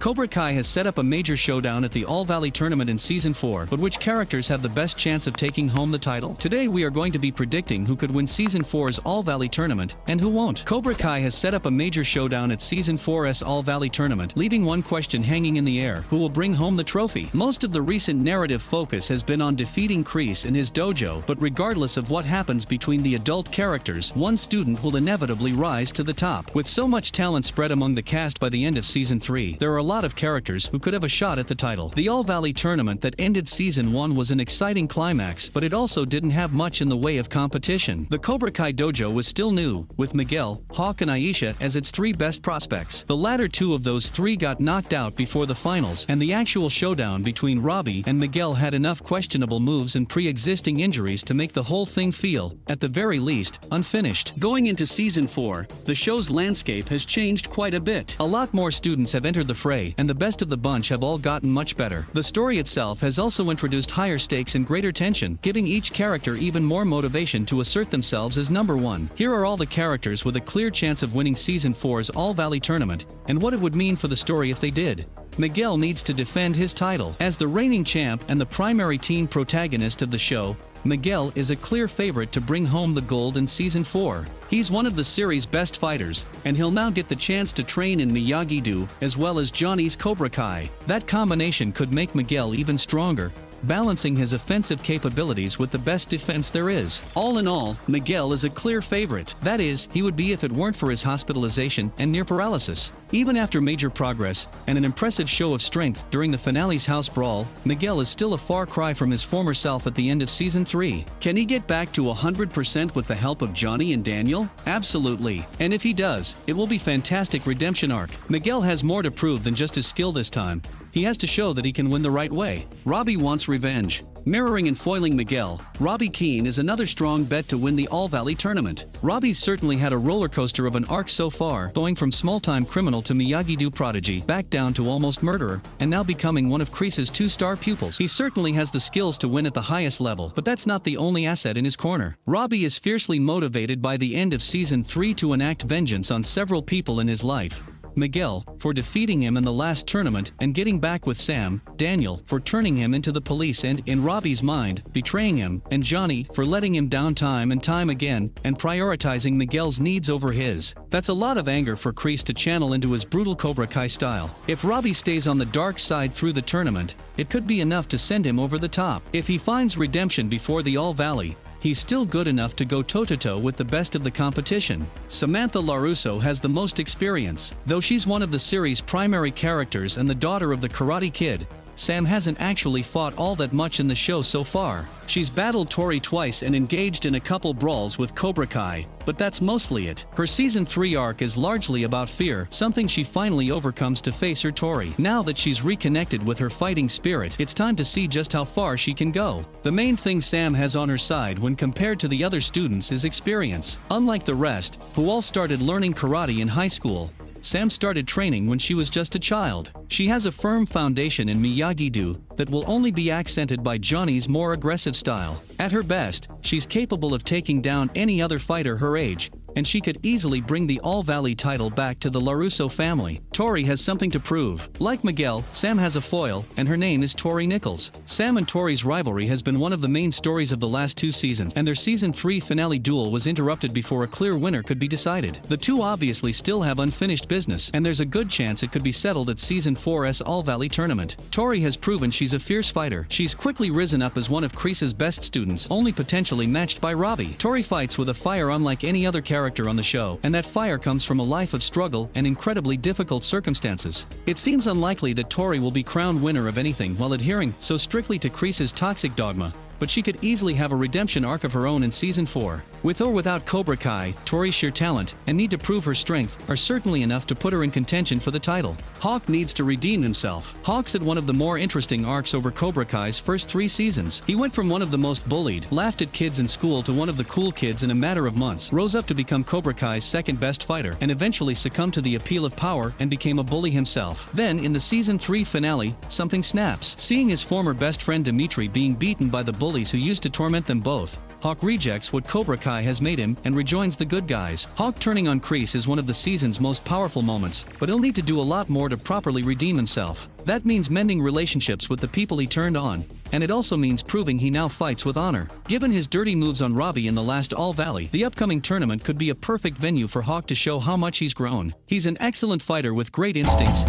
Cobra Kai has set up a major showdown at the All-Valley Tournament in Season 4, but which characters have the best chance of taking home the title? Today we are going to be predicting who could win Season 4's All-Valley Tournament, and who won't. Cobra Kai has set up a major showdown at Season 4's All-Valley Tournament, leaving one question hanging in the air: who will bring home the trophy? Most of the recent narrative focus has been on defeating Kreese in his dojo, but regardless of what happens between the adult characters, one student will inevitably rise to the top. With so much talent spread among the cast by the end of Season 3, there are a lot of characters who could have a shot at the title. The All-Valley Tournament that ended Season 1 was an exciting climax, but it also didn't have much in the way of competition. The Cobra Kai dojo was still new, with Miguel, Hawk and Aisha as its three best prospects. The latter two of those three got knocked out before the finals, and the actual showdown between ROBBY and Miguel had enough questionable moves and pre-existing injuries to make the whole thing feel, at the very least, unfinished. Going into Season 4, the show's landscape has changed quite a bit. A lot more students have entered the fray, and the best of the bunch have all gotten much better. The story itself has also introduced higher stakes and greater tension, giving each character even more motivation to assert themselves as number one. Here are all the characters with a clear chance of winning Season 4's All-Valley Tournament, and what it would mean for the story if they did. Miguel needs to defend his title. As the reigning champ and the primary teen protagonist of the show, Miguel is a clear favorite to bring home the gold in Season 4. He's one of the series' best fighters, and he'll now get the chance to train in Miyagi-Do, as well as Johnny's Cobra Kai. That combination could make Miguel even stronger, balancing his offensive capabilities with the best defense there is. All in all, Miguel is a clear favorite. That is, he would be if it weren't for his hospitalization and near paralysis. Even after major progress, and an impressive show of strength during the finale's house brawl, Miguel is still a far cry from his former self at the end of Season 3. Can he get back to 100% with the help of Johnny and Daniel? Absolutely. And if he does, it will be fantastic redemption arc. Miguel has more to prove than just his skill this time. He has to show that he can win the right way. ROBBY wants revenge. Mirroring and foiling Miguel, ROBBY Keane is another strong bet to win the All-Valley Tournament. ROBBY's certainly had a roller coaster of an arc so far, going from small-time criminal to Miyagi-Do prodigy, back down to almost murderer, and now becoming one of Kreese's two-star pupils. He certainly has the skills to win at the highest level, but that's not the only asset in his corner. ROBBY is fiercely motivated by the end of Season 3 to enact vengeance on several people in his life. Miguel, for defeating him in the last tournament and getting back with Sam, Daniel, for turning him into the police and, in ROBBY's mind, betraying him, and Johnny, for letting him down time and time again, and prioritizing Miguel's needs over his. That's a lot of anger for Kreese to channel into his brutal Cobra Kai style. If ROBBY stays on the dark side through the tournament, it could be enough to send him over the top. If he finds redemption before the All-Valley, he's still good enough to go toe-to-toe with the best of the competition. Samantha LaRusso has the most experience. Though she's one of the series' primary characters and the daughter of the Karate Kid, Sam hasn't actually fought all that much in the show so far. She's battled TORY twice and engaged in a couple brawls with Cobra Kai, but that's mostly it. Her Season 3 arc is largely about fear, something she finally overcomes to face her TORY. Now that she's reconnected with her fighting spirit, it's time to see just how far she can go. The main thing Sam has on her side when compared to the other students is experience. Unlike the rest, who all started learning karate in high school, Sam started training when she was just a child. She has a firm foundation in Miyagi-Do that will only be accented by Johnny's more aggressive style. At her best, she's capable of taking down any other fighter her age, and she could easily bring the All-Valley title back to the LaRusso family. TORY has something to prove. Like Miguel, Sam has a foil, and her name is Tori Nichols. Sam and Tori's rivalry has been one of the main stories of the last two seasons, and their Season 3 finale duel was interrupted before a clear winner could be decided. The two obviously still have unfinished business, and there's a good chance it could be settled at Season 4's All-Valley Tournament. TORY has proven she's a fierce fighter. She's quickly risen up as one of Kreese's best students, only potentially matched by ROBBY. TORY fights with a fire unlike any other character on the show, and that fire comes from a life of struggle and incredibly difficult circumstances. It seems unlikely that TORY will be crowned winner of anything while adhering so strictly to Kreese's toxic dogma, but she could easily have a redemption arc of her own in Season 4. With or without Cobra Kai, Tori's sheer talent and need to prove her strength are certainly enough to put her in contention for the title. Hawk needs to redeem himself. Hawk's had one of the more interesting arcs over Cobra Kai's first 3 seasons. He went from one of the most bullied, laughed at kids in school to one of the cool kids in a matter of months, rose up to become Cobra Kai's second best fighter, and eventually succumbed to the appeal of power and became a bully himself. Then, in the Season 3 finale, something snaps. Seeing his former best friend Dimitri being beaten by the bullies who used to torment them both, Hawk rejects what Cobra Kai has made him and rejoins the good guys. Hawk turning on Kreese is one of the season's most powerful moments, but he'll need to do a lot more to properly redeem himself. That means mending relationships with the people he turned on, and it also means proving he now fights with honor. Given his dirty moves on ROBBY in the last All Valley, the upcoming tournament could be a perfect venue for Hawk to show how much he's grown. He's an excellent fighter with great instincts.